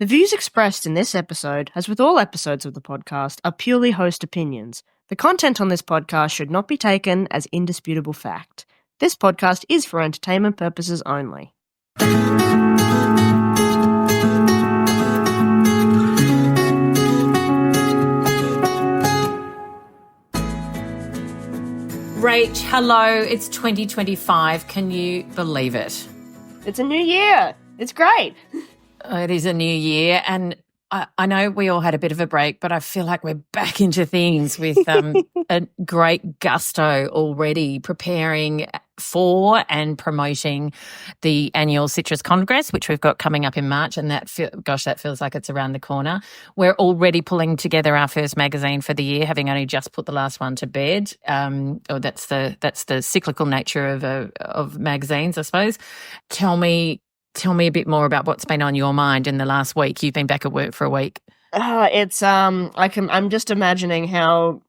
The views expressed in this episode, as with all episodes of the podcast, are purely host opinions. The content on this podcast should not be taken as indisputable fact. This podcast is for entertainment purposes only. Rach, hello, it's 2025. Can you believe it? It's a new year. It's great. It is a new year, and I know we all had a bit of a break, but I feel like we're back into things with a great gusto already, preparing for and promoting the annual Citrus Congress, which we've got coming up in March, and that feels like it's around the corner. We're already pulling together our first magazine for the year, having only just put the last one to bed. That's the cyclical nature of magazines, I suppose. Tell me a bit more about what's been on your mind in the last week. You've been back at work for a week. I'm just imagining how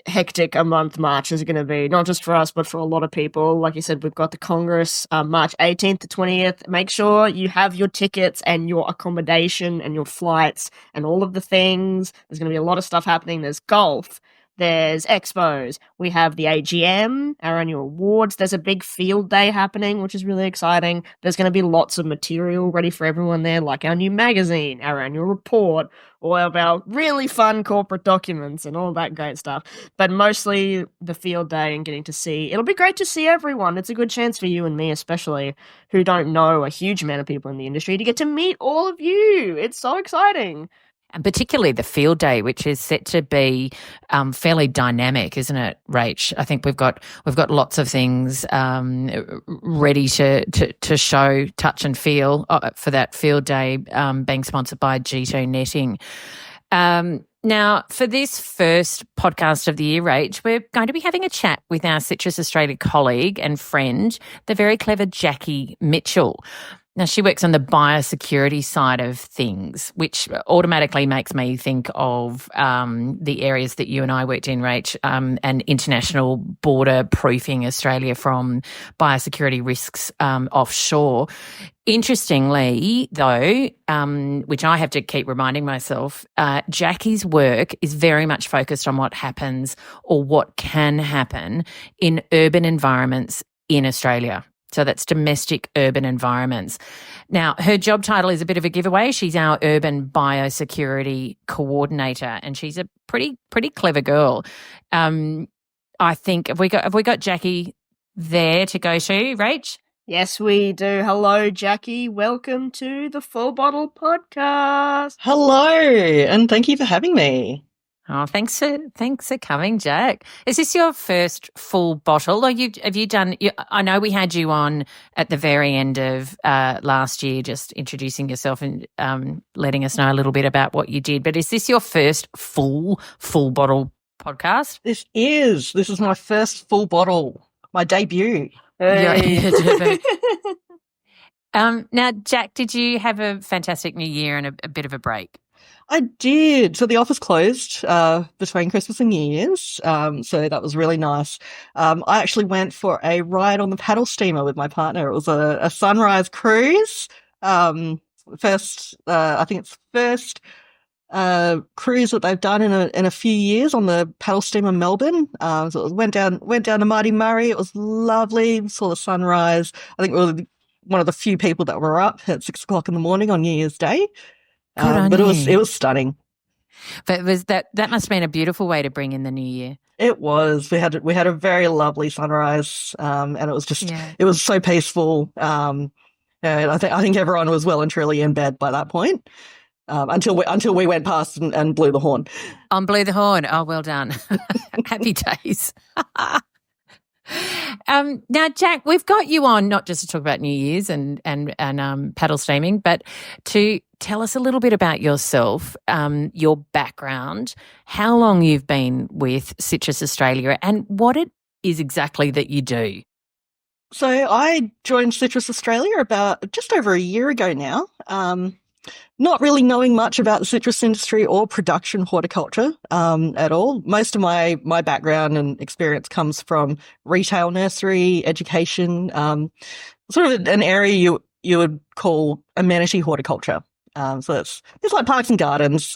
hectic a month March is going to be, not just for us, but for a lot of people. Like you said, we've got the Congress, March 18th to 20th. Make sure you have your tickets and your accommodation and your flights and all of the things. There's going to be a lot of stuff happening. There's golf. There's expos. We have the AGM, our annual awards. There's a big field day happening, which is really exciting. There's going to be lots of material ready for everyone there, like our new magazine, our annual report, all of our really fun corporate documents and all that great stuff. But mostly the field day and getting to see. It'll be great to see everyone. It's a good chance for you and me, especially, who don't know a huge amount of people in the industry, to get to meet all of you. It's so exciting. And particularly the field day, which is set to be fairly dynamic, isn't it, Rach? I think we've got lots of things ready to show, touch and feel for that field day, being sponsored by G2 Netting. Now, for this first podcast of the year, Rach, we're going to be having a chat with our Citrus Australia colleague and friend, the very clever Jacqui Mitchell. Now, she works on the biosecurity side of things, which automatically makes me think of the areas that you and I worked in, Rach, and international border proofing Australia from biosecurity risks offshore. Interestingly, though, which I have to keep reminding myself, Jacqui's work is very much focused on what happens or what can happen in urban environments in Australia. So that's domestic urban environments. Now, her job title is a bit of a giveaway. She's our Urban Biosecurity Coordinator, and she's a pretty clever girl. I think have we got Jacqui there to go to, Rach? Yes, we do. Hello, Jacqui. Welcome to the Full Bottle Podcast. Hello, and thank you for having me. Oh, thanks for coming, Jack. Is this your first full bottle, or have you done? I know we had you on at the very end of last year, just introducing yourself and letting us know a little bit about what you did. But is this your first full bottle podcast? This is my first full bottle, my debut. Hey. Now, Jack, did you have a fantastic New Year and a bit of a break? I did. So the office closed between Christmas and New Year's, so that was really nice. I actually went for a ride on the paddle steamer with my partner. It was a sunrise cruise. I think it's the first cruise that they've done in a few years on the paddle steamer Melbourne. So it went down to Mighty Murray. It was lovely. Saw the sunrise. I think we were one of the few people that were up at 6 o'clock in the morning on New Year's Day. But it was stunning. But that must have been a beautiful way to bring in the new year. It was. We had a very lovely sunrise, and it was just It was so peaceful. And I think everyone was well and truly in bed by that point. Until we went past and blew the horn. Blew the horn. Oh, well done. Happy days. Now, Jack, we've got you on not just to talk about New Year's and paddle steaming, but to tell us a little bit about yourself, your background, how long you've been with Citrus Australia, and what it is exactly that you do. So I joined Citrus Australia about just over a year ago now. Not really knowing much about the citrus industry or production horticulture at all. Most of my background and experience comes from retail nursery, education, sort of an area you would call amenity horticulture. So it's like parks and gardens.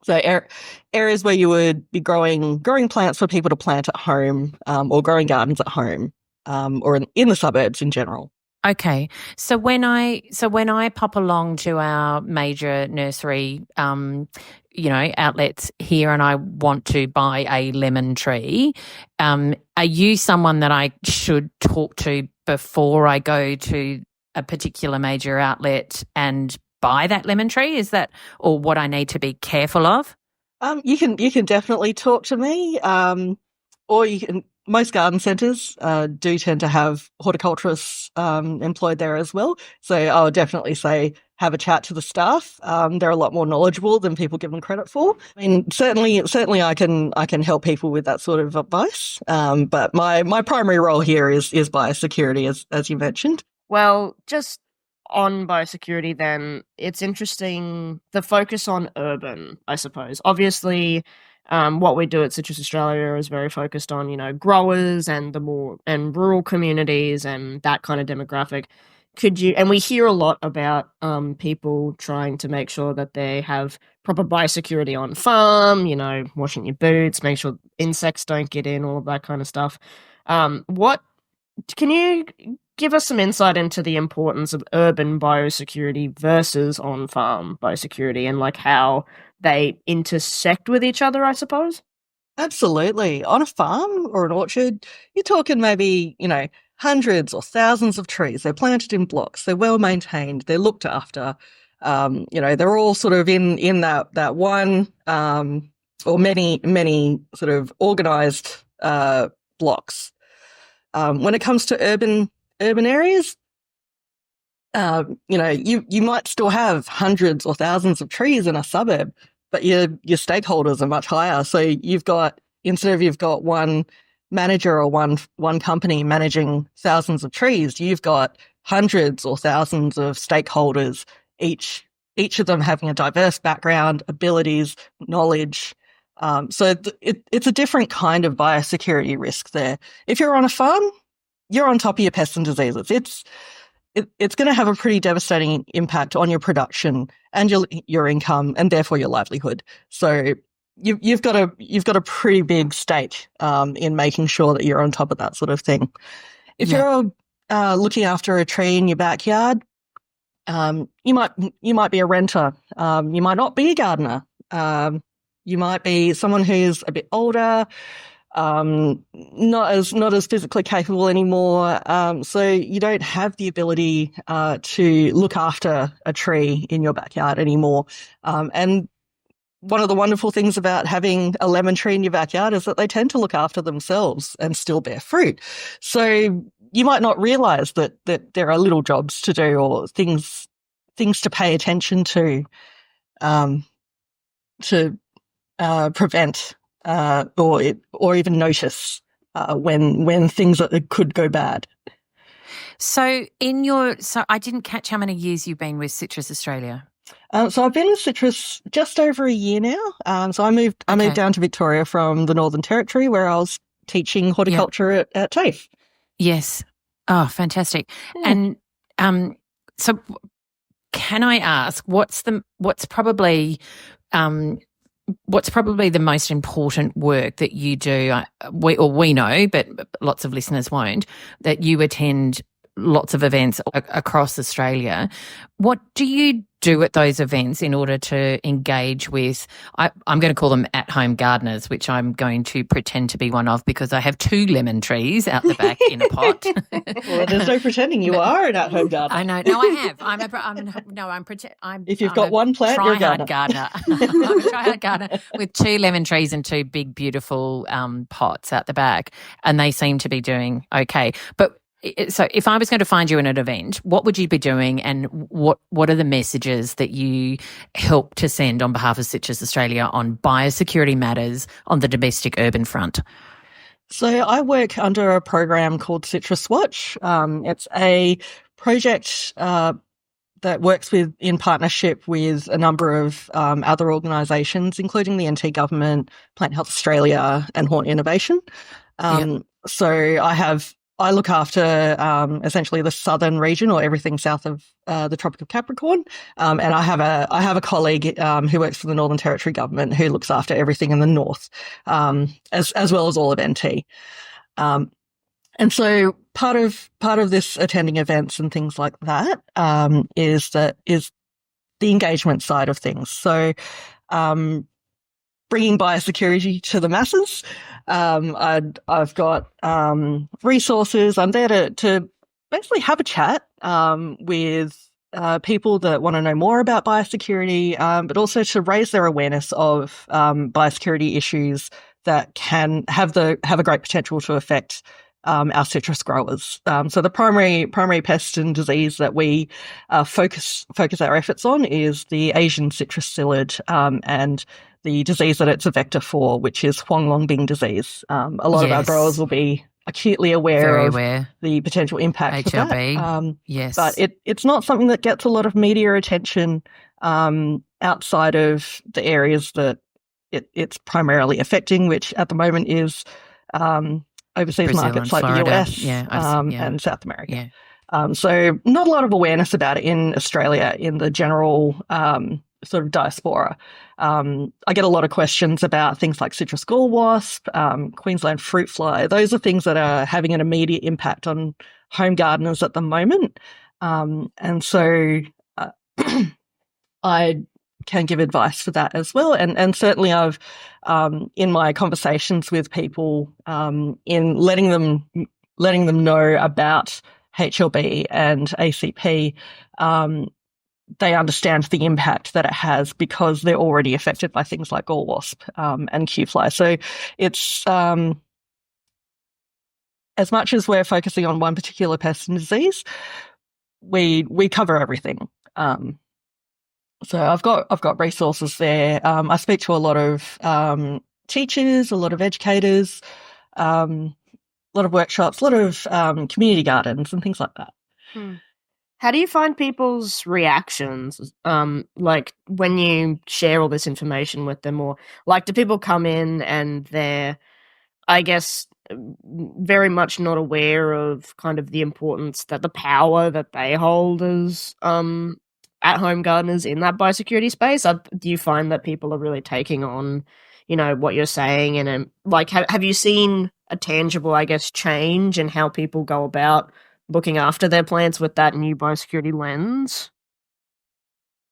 Areas where you would be growing plants for people to plant at home, or growing gardens at home, or in the suburbs in general. Okay. So when I pop along to our major nursery, outlets here, and I want to buy a lemon tree, are you someone that I should talk to before I go to a particular major outlet and buy that lemon tree? Is that, or what I need to be careful of? You can definitely talk to me, or you can. Most garden centres do tend to have horticulturists employed there as well. So I would definitely say have a chat to the staff. They're a lot more knowledgeable than people give them credit for. I mean, certainly I can help people with that sort of advice. But my primary role here is biosecurity, as you mentioned. Well, just on biosecurity then, it's interesting the focus on urban, I suppose. Obviously, what we do at Citrus Australia is very focused on, growers and and rural communities and that kind of demographic. And we hear a lot about people trying to make sure that they have proper biosecurity on farm, washing your boots, make sure insects don't get in, all of that kind of stuff. What can you give us some insight into the importance of urban biosecurity versus on-farm biosecurity and like how they intersect with each other, I suppose? Absolutely. On a farm or an orchard, you're talking maybe, hundreds or thousands of trees. They're planted in blocks. They're well maintained. They're looked after. They're all sort of in that one, or many sort of organized blocks. When it comes to urban areas, you might still have hundreds or thousands of trees in a suburb, but your stakeholders are much higher. So instead of one manager or one company managing thousands of trees, you've got hundreds or thousands of stakeholders, each of them having a diverse background, abilities, knowledge. So it's a different kind of biosecurity risk there. If you're on a farm, you're on top of your pests and diseases. It's going to have a pretty devastating impact on your production and your income, and therefore your livelihood. So you've got a pretty big stake in making sure that you're on top of that sort of thing. If you're looking after a tree in your backyard, you might be a renter. You might not be a gardener. You might be someone who's a bit older, not as physically capable anymore. So you don't have the ability to look after a tree in your backyard anymore. And one of the wonderful things about having a lemon tree in your backyard is that they tend to look after themselves and still bear fruit. So you might not realize that there are little jobs to do or things to pay attention to prevent or even notice when things could go bad. So I didn't catch how many years you've been with Citrus Australia. So I've been with Citrus just over a year now. So I moved down to Victoria from the Northern Territory, where I was teaching horticulture at TAFE. Yes. Oh, fantastic. Yeah. And so can I ask what's probably the most important work that you do? We know, but lots of listeners won't, that you attend lots of events across Australia. What do you do at those events in order to engage with, I'm going to call them at-home gardeners, which I'm going to pretend to be one of because I have 2 lemon trees out the back in a pot. Well, there's no pretending you are an at-home gardener. I know. No, I have. If you've got one plant, you're a gardener. I'm a try-hard gardener with 2 lemon trees and 2 big, beautiful pots out the back, and they seem to be doing okay. But so if I was going to find you in an event, what would you be doing, and what are the messages that you help to send on behalf of Citrus Australia on biosecurity matters on the domestic urban front? So I work under a program called Citrus Watch. It's a project that works in partnership with a number of other organisations, including the NT Government, Plant Health Australia and Horn Innovation. So I have I look after essentially the southern region, or everything south of the Tropic of Capricorn, and I have a colleague who works for the Northern Territory government who looks after everything in the north, as well as all of NT. And so part of this attending events and things like that is the engagement side of things. So bringing biosecurity to the masses. I've got resources. I'm there to basically have a chat with people that want to know more about biosecurity, but also to raise their awareness of biosecurity issues that can have a great potential to affect our citrus growers. So the primary pest and disease that we focus our efforts on is the Asian citrus psyllid, and the disease that it's a vector for, which is Huanglongbing disease. A lot of our growers will be acutely aware of the potential impact HLB. of that. Yes. But it's not something that gets a lot of media attention outside of the areas that it's primarily affecting, which at the moment is overseas Brazil markets like Florida. the US and South America. So not a lot of awareness about it in Australia in the general sort of diaspora. I get a lot of questions about things like citrus gall wasp, Queensland fruit fly. Those are things that are having an immediate impact on home gardeners at the moment. And so I can give advice for that as well. And certainly I've, in my conversations with people, in letting them know about HLB and ACP, they understand the impact that it has because they're already affected by things like gall wasp and Q-fly. So it's as much as we're focusing on one particular pest and disease, we cover everything. So I've got resources there. I speak to a lot of teachers, a lot of educators, a lot of workshops, a lot of community gardens and things like that. How do you find people's reactions, like when you share all this information with them, or like do people come in and they're, I guess, very much not aware of kind of the importance that the power that they hold as at-home gardeners in that biosecurity space? Do you find that people are really taking on, what you're saying, and like have you seen a tangible, I guess, change in how people go about looking after their plants with that new biosecurity lens?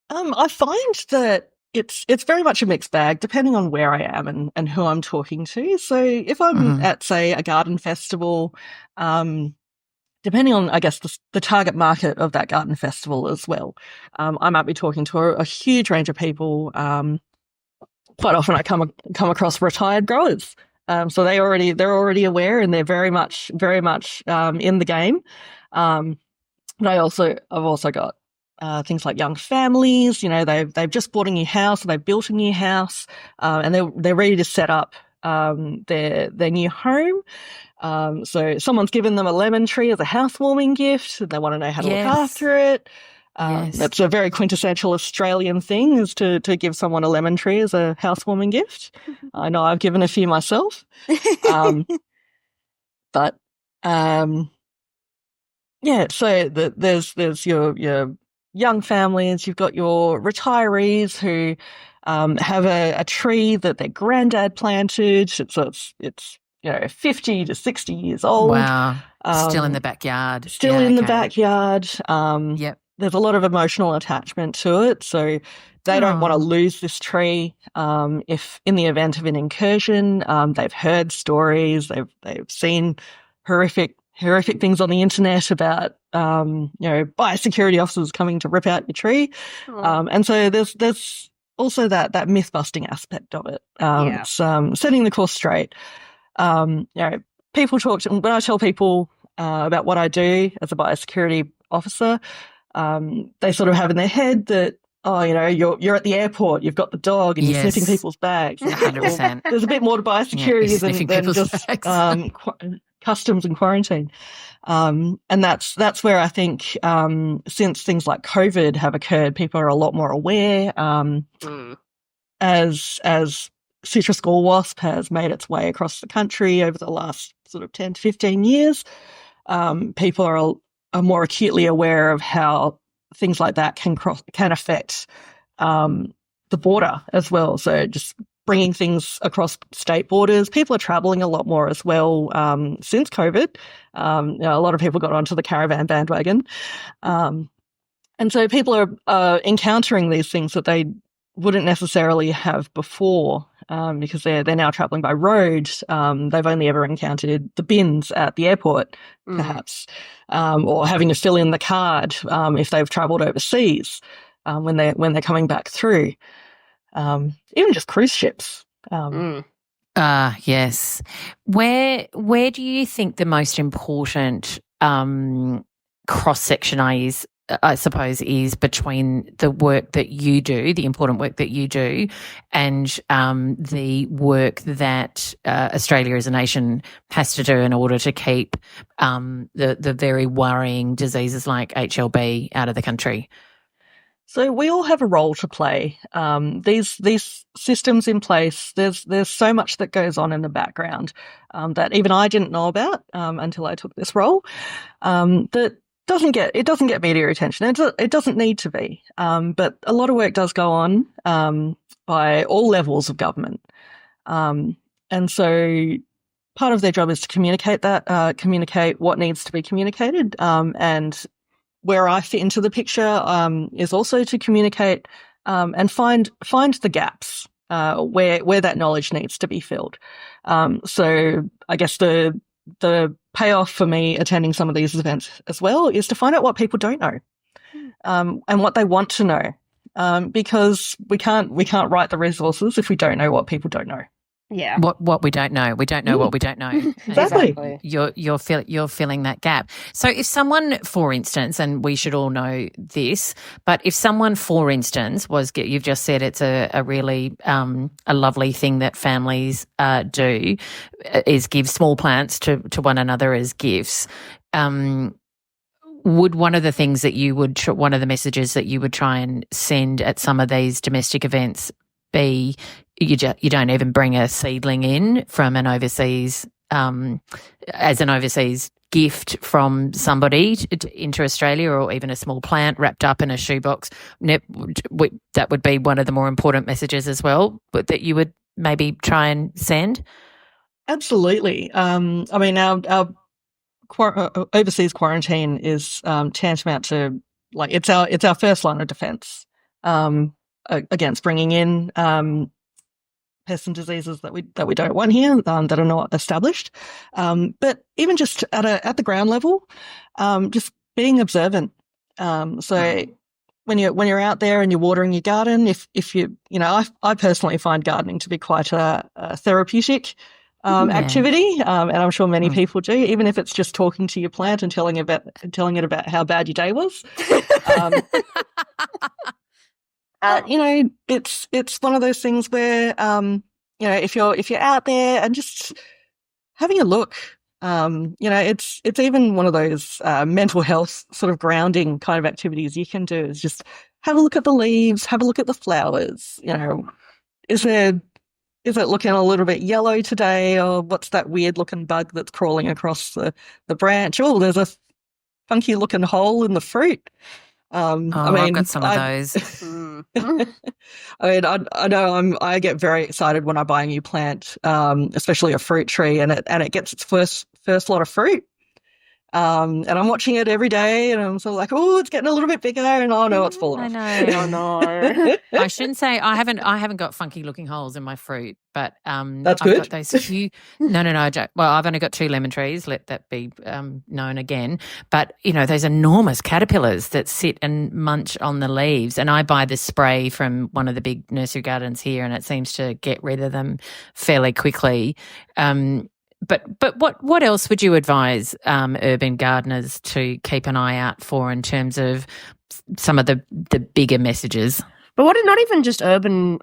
I find that it's very much a mixed bag depending on where I am and who I'm talking to. So if I'm at, say, a garden festival, depending on, I guess, the target market of that garden festival as well, I might be talking to a huge range of people. Quite often I come across retired growers. So they're already aware and they're very much in the game. But I've also got things like young families. They've just bought a new house, or they've built a new house, and they're ready to set up their new home. So someone's given them a lemon tree as a housewarming gift, and they want to know how to look after it. That's a very quintessential Australian thing, is to give someone a lemon tree as a housewarming gift. I know I've given a few myself. But so there's your young families, you've got your retirees who have a tree that their granddad planted. So it's 50 to 60 years old. Wow. Still in the backyard. The backyard. Yep. There's a lot of emotional attachment to it. So they don't want to lose this tree. If in the event of an incursion, they've heard stories, they've seen horrific things on the internet about, biosecurity officers coming to rip out your tree. And so there's also that myth busting aspect of it. It's setting the course straight. People when I tell people about what I do as a biosecurity officer, they sort of have in their head that, you're at the airport, you've got the dog and you're sniffing people's bags. 100%. There's a bit more to biosecurity than just customs and quarantine. And that's where I think, since things like COVID have occurred, people are a lot more aware, as citrus gall wasp has made its way across the country over the last sort of 10 to 15 years. people are more acutely aware of how things like that can affect the border as well. So just bringing things across state borders. People are traveling a lot more as well since COVID. A lot of people got onto the caravan bandwagon. And so people are encountering these things that they wouldn't necessarily have before because they're now traveling by road. They've only ever encountered the bins at the airport, perhaps, or having to fill in the card if they've traveled overseas when they're coming back through. Even just cruise ships. Yes. Where do you think the most important cross-section I suppose, is between the work that you do, the important work that you do, and the work that Australia as a nation has to do in order to keep the very worrying diseases like HLB out of the country? So we all have a role to play. These systems in place, there's so much that goes on in the background that even I didn't know about until I took this role. That doesn't get media attention. It doesn't need to be. But a lot of work does go on by all levels of government, and so part of their job is to communicate what needs to be communicated, and where I fit into the picture is also to communicate and find the gaps where that knowledge needs to be filled. So I guess the payoff for me attending some of these events as well is to find out what people don't know and what they want to know, because we can't write the resources if we don't know what people don't know. Yeah. What we don't know. We don't know what we don't know. Exactly. You're filling that gap. So if someone, for instance, and we should all know this, but if someone, for instance, you've just said it's a really a lovely thing that families do, is give small plants to one another as gifts. Would one of the messages that you would try and send at some of these domestic events be you don't even bring a seedling in from an overseas as an overseas gift from somebody into Australia, or even a small plant wrapped up in a shoebox? That would be one of the more important messages as well, but that you would maybe try and send. Absolutely. I mean, our overseas quarantine is tantamount to, like, it's our first line of defence against bringing in pests and diseases that we don't want here, that are not established. But even just at the ground level, just being observant. So when you're out there and you're watering your garden, if you I personally find gardening to be quite a therapeutic activity, and I'm sure many people do, even if it's just talking to your plant and telling it about how bad your day was. It's one of those things where, if you're out there and just having a look, it's even one of those mental health sort of grounding kind of activities you can do, is just have a look at the leaves, have a look at the flowers. Is it looking a little bit yellow today, or what's that weird looking bug that's crawling across the branch? Oh, there's a funky looking hole in the fruit. I've got some of those. I mean, I know I get very excited when I buy a new plant, especially a fruit tree, and it gets its first lot of fruit. And I'm watching it every day, and I'm sort of like, oh, it's getting a little bit bigger, and oh no, it's falling off. I know. Oh no. I shouldn't say I haven't got funky looking holes in my fruit, but that's I've good. got those few. No. Well, I've only got 2 lemon trees. Let that be known again. But those enormous caterpillars that sit and munch on the leaves, and I buy this spray from one of the big nursery gardens here, and it seems to get rid of them fairly quickly. But what else would you advise urban gardeners to keep an eye out for in terms of some of the bigger messages? But not even just urban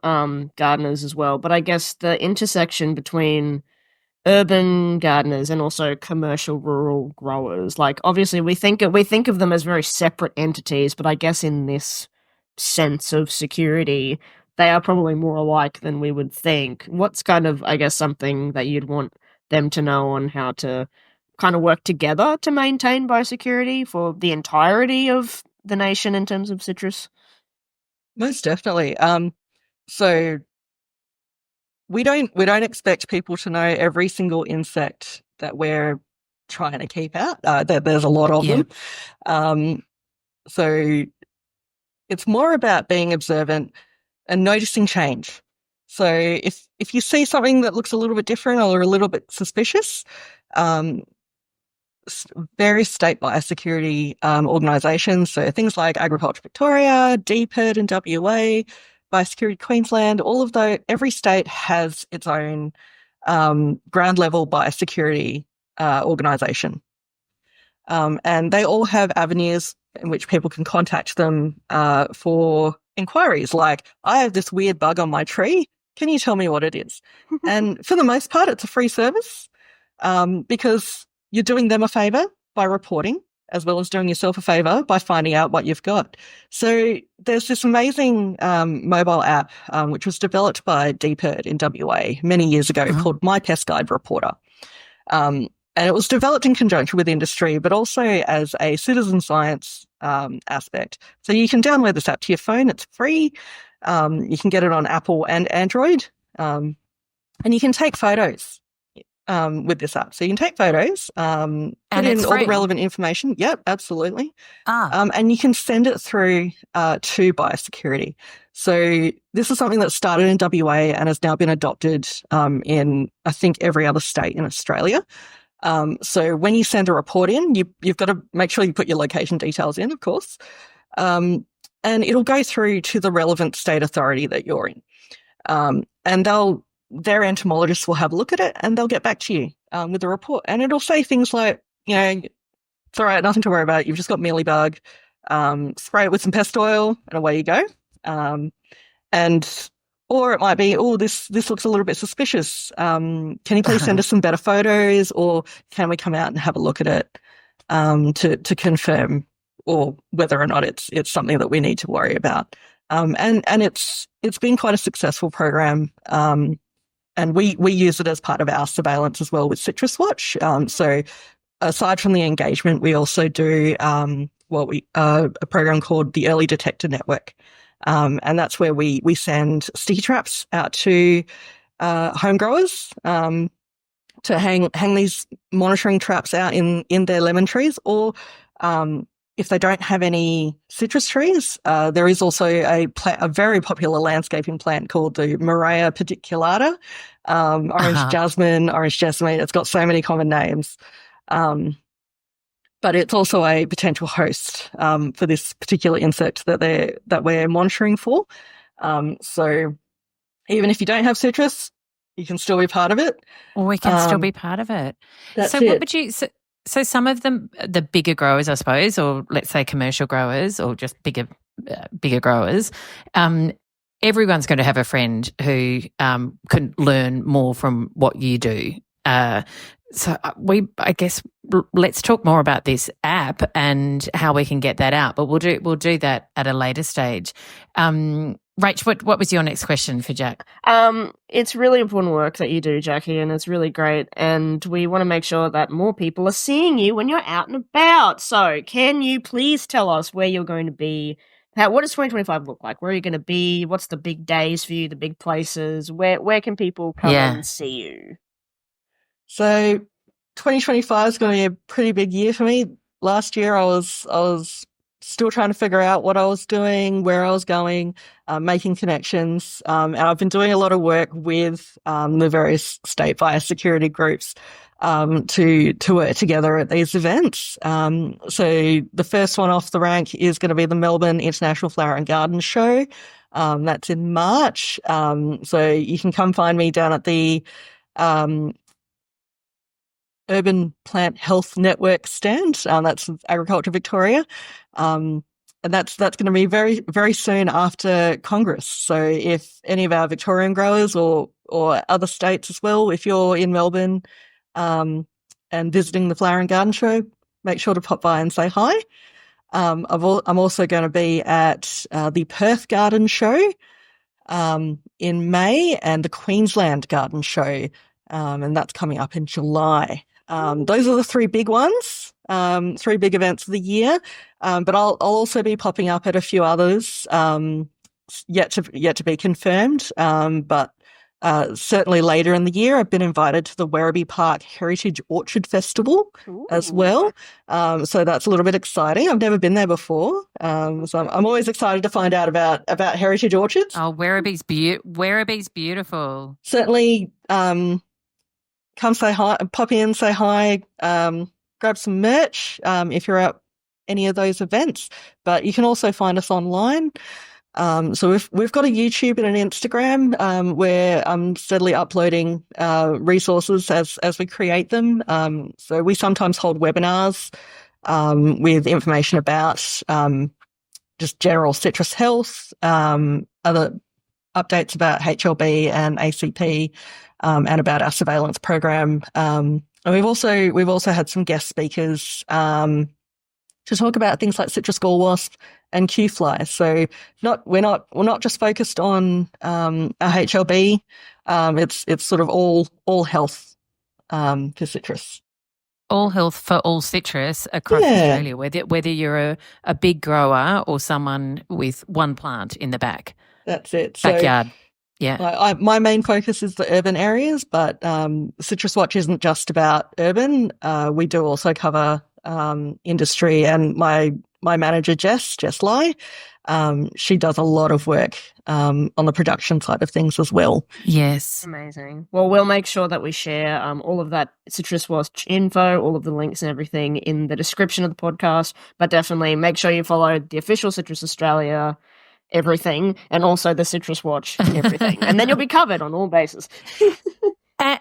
gardeners as well, but I guess the intersection between urban gardeners and also commercial rural growers. Like, obviously we think of them as very separate entities, but I guess in this sense of security, they are probably more alike than we would think. What's kind of, I guess, something that you'd want them to know on how to kind of work together to maintain biosecurity for the entirety of the nation in terms of citrus? Most definitely. So we don't expect people to know every single insect that we're trying to keep out. There's a lot of Yeah. them. So it's more about being observant and noticing change. So if you see something that looks a little bit different or a little bit suspicious, um, various state biosecurity organisations, so things like Agriculture Victoria, DPID in WA, Biosecurity Queensland, all of those, every state has its own ground level biosecurity organisation. And they all have avenues in which people can contact them for inquiries like, I have this weird bug on my tree. Can you tell me what it is? And for the most part, it's a free service because you're doing them a favour by reporting, as well as doing yourself a favour by finding out what you've got. So there's this amazing mobile app which was developed by DPID in WA many years ago called My Pest Guide Reporter. And it was developed in conjunction with industry, but also as a citizen science aspect. So you can download this app to your phone. It's free. You can get it on Apple and Android. And you can take photos with this app. So you can take photos, put in all the relevant information. Yep, absolutely. And you can send it through to biosecurity. So this is something that started in WA and has now been adopted in, I think, every other state in Australia. So when you send a report in, you've got to make sure you put your location details in, of course. And it'll go through to the relevant state authority that you're in. And their entomologists will have a look at it and they'll get back to you with the report. And it'll say things like, it's all right, nothing to worry about. You've just got mealybug. Spray it with some pest oil and away you go. Or it might be, this looks a little bit suspicious. Can you please send us some better photos, or can we come out and have a look at it to confirm or whether or not it's something that we need to worry about. And it's been quite a successful program. And we use it as part of our surveillance as well with Citrus Watch. So aside from the engagement, we also do a program called the Early Detector Network. And that's where we send sticky traps out to home growers to hang these monitoring traps out in their lemon trees, or if they don't have any citrus trees, there is also a very popular landscaping plant called the Morea pediculata, orange jasmine, orange jessamine. It's got so many common names. But it's also a potential host for this particular insect that we're monitoring for. So even if you don't have citrus, you can still be part of it. Well, we can still be part of it. That's so it. What would you? So some of them, the bigger growers, I suppose, or let's say commercial growers, or just bigger growers. Everyone's going to have a friend who can learn more from what you do. So I guess let's talk more about this app and how we can get that out, but we'll do that at a later stage. Rach, what was your next question for Jack? It's really important work that you do, Jacqui, and it's really great. And we want to make sure that more people are seeing you when you're out and about. So can you please tell us where you're going to be? What does 2025 look like? Where are you going to be? What's the big days for you, the big places? Where can people come and see you? So 2025 is going to be a pretty big year for me. Last year I was still trying to figure out what I was doing, where I was going, making connections. And I've been doing a lot of work with the various state biosecurity groups to work together at these events. So the first one off the rank is going to be the Melbourne International Flower and Garden Show. That's in March. So you can come find me down at the Urban Plant Health Network stand. That's Agriculture Victoria. And that's going to be very, very soon after Congress. So if any of our Victorian growers or other states as well, if you're in Melbourne and visiting the Flower and Garden Show, make sure to pop by and say hi. I'm also going to be at the Perth Garden Show in May, and the Queensland Garden Show, and that's coming up in July. Those are the three big ones, three big events of the year. But I'll also be popping up at a few others, yet to be confirmed. But certainly later in the year, I've been invited to the Werribee Park Heritage Orchard Festival as well. So that's a little bit exciting. I've never been there before. So I'm always excited to find out about heritage orchards. Oh, Werribee's beautiful. Certainly, come say hi, pop in, say hi, grab some merch if you're at any of those events. But you can also find us online. So we've got a YouTube and an Instagram where I'm steadily uploading resources as we create them. So we sometimes hold webinars with information about just general citrus health, other updates about HLB and ACP, and about our surveillance program. And we've also had some guest speakers to talk about things like citrus gall wasp and Q fly. So we're not just focused on our HLB. It's sort of all health for citrus. All health for all citrus across Australia, whether you're a big grower or someone with one plant in the back. That's it. Backyard. So, yeah. My main focus is the urban areas, but Citrus Watch isn't just about urban. We do also cover industry, and my manager, Jess Lai, she does a lot of work on the production side of things as well. Yes. Amazing. Well, we'll make sure that we share all of that Citrus Watch info, all of the links and everything in the description of the podcast, but definitely make sure you follow the official Citrus Australia everything, and also the Citrus Watch everything, and then you'll be covered on all bases.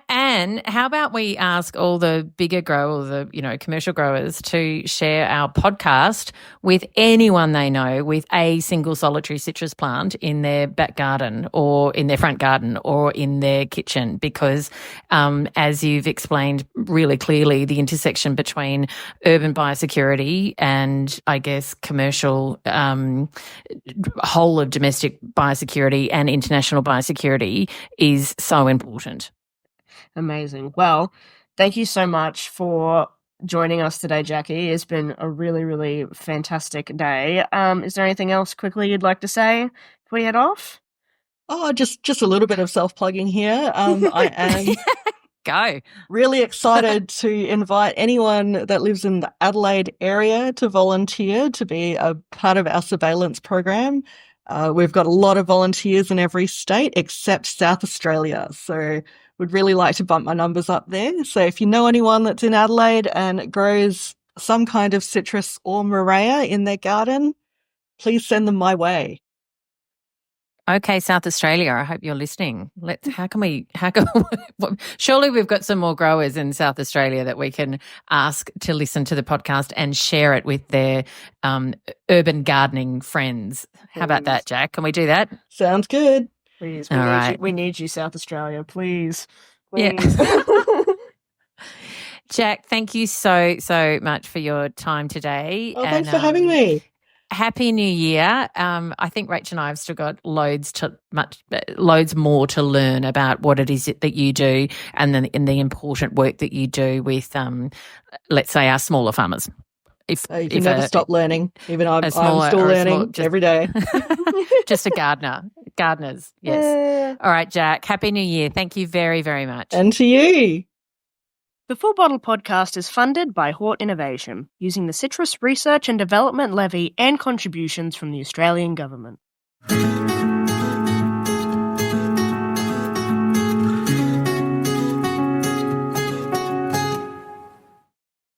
And how about we ask all the bigger growers, the commercial growers, to share our podcast with anyone they know with a single solitary citrus plant in their back garden or in their front garden or in their kitchen, because as you've explained really clearly, the intersection between urban biosecurity and, I guess, commercial whole of domestic biosecurity and international biosecurity is so important. Amazing. Well, thank you so much for joining us today, Jacqui. It's been a really, really fantastic day. Is there anything else quickly you'd like to say before we head off? Oh, just a little bit of self-plugging here. I am Go. Really excited to invite anyone that lives in the Adelaide area to volunteer to be a part of our surveillance program. We've got a lot of volunteers in every state except South Australia. So would really like to bump my numbers up there. So if you know anyone that's in Adelaide and grows some kind of citrus or morea in their garden, please send them my way. Okay, South Australia, I hope you're listening. Surely we've got some more growers in South Australia that we can ask to listen to the podcast and share it with their urban gardening friends. How about that, Jack? Can we do that? Sounds good. Please, we need you, South Australia, please. Yeah. Jack, thank you so much for your time today. Oh, thanks for having me. Happy New Year. I think Rach and I have still got loads more to learn about what it is that you do and the important work that you do with, let's say, our smaller farmers. You can never stop learning. Even I'm still learning every day. Just a gardeners, yes. All right, Jack, Happy New Year. Thank you very, very much. And to you. The Full Bottle Podcast is funded by Hort Innovation, using the Citrus Research and Development Levy and contributions from the Australian Government.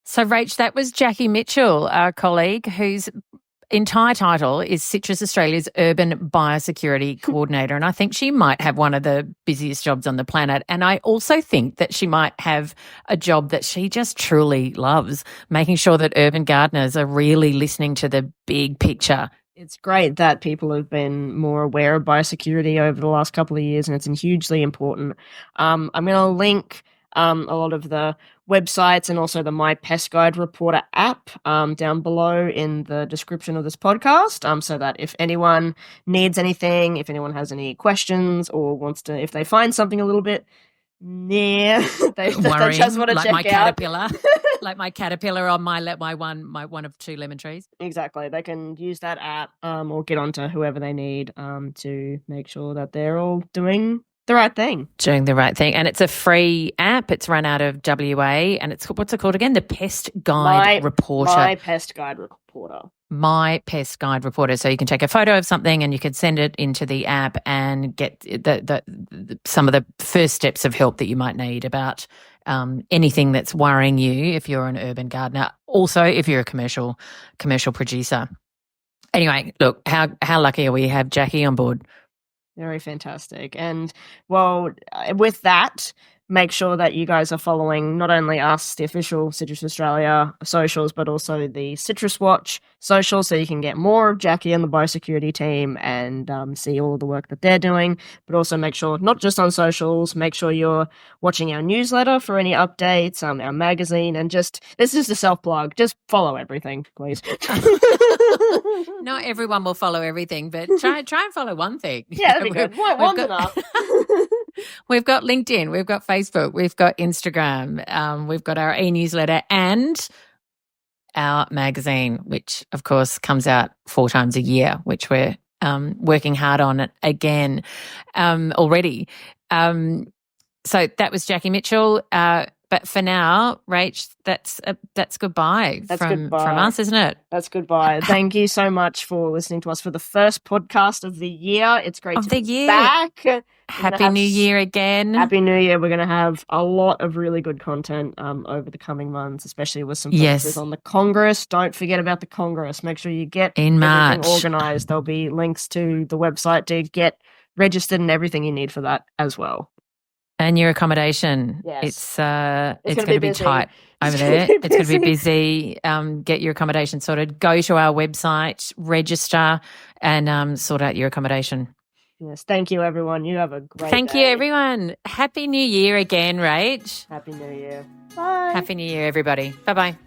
So, Rach, that was Jacqui Mitchell, our colleague, whose entire title is Citrus Australia's Urban Biosecurity Coordinator, and I think she might have one of the busiest jobs on the planet. And I also think that she might have a job that she just truly loves, making sure that urban gardeners are really listening to the big picture. It's great that people have been more aware of biosecurity over the last couple of years, and it's hugely important. I'm going to link a lot of the websites and also the My Pest Guide Reporter app down below in the description of this podcast, so that if anyone needs anything, if anyone has any questions or wants to, if they find something a little bit Yeah, they Worrying, just want to like check my out. caterpillar, like my caterpillar on my one of 2 lemon trees. Exactly. They can use that app or get onto whoever they need to make sure that they're all doing the right thing. Doing the right thing. And it's a free app. It's run out of WA, and it's, what's it called again? The Pest Guide Reporter. My Pest Guide Reporter. My Pest Guide Reporter. So you can take a photo of something and you can send it into the app and get some of the first steps of help that you might need about anything that's worrying you if you're an urban gardener. Also, if you're a commercial producer. Anyway, look, how lucky are we to have Jacqui on board? Very fantastic. And, well, with that, make sure that you guys are following not only us, the official Citrus Australia socials, but also the Citrus Watch social, so you can get more of Jacqui and the biosecurity team and see all of the work that they're doing. But also make sure, not just on socials, make sure you're watching our newsletter for any updates, our magazine, and just, this is a self-plug, just follow everything, please. Not everyone will follow everything, but try and follow one thing. Yeah, that'd be good. One's enough. We've got LinkedIn, we've got Facebook, we've got Instagram, we've got our e-newsletter and our magazine, which of course comes out 4 times a year, which we're working hard on it again already. So that was Jacqui Mitchell. But for now, Rach, that's goodbye from us, isn't it? That's goodbye. Thank you so much for listening to us for the first podcast of the year. It's great to be back. Happy New Year again. Happy New Year. We're going to have a lot of really good content over the coming months, especially with some focus on the Congress. Don't forget about the Congress. Make sure you get everything organised. There'll be links to the website to get registered and everything you need for that as well. And your accommodation. Yes. It's going to be tight over there. It's going to be busy. Get your accommodation sorted. Go to our website, register, and sort out your accommodation. Yes. Thank you, everyone. You have a great Thank day. you, everyone. Happy New Year again, Rach. Happy New Year. Bye. Happy New Year, everybody. Bye-bye.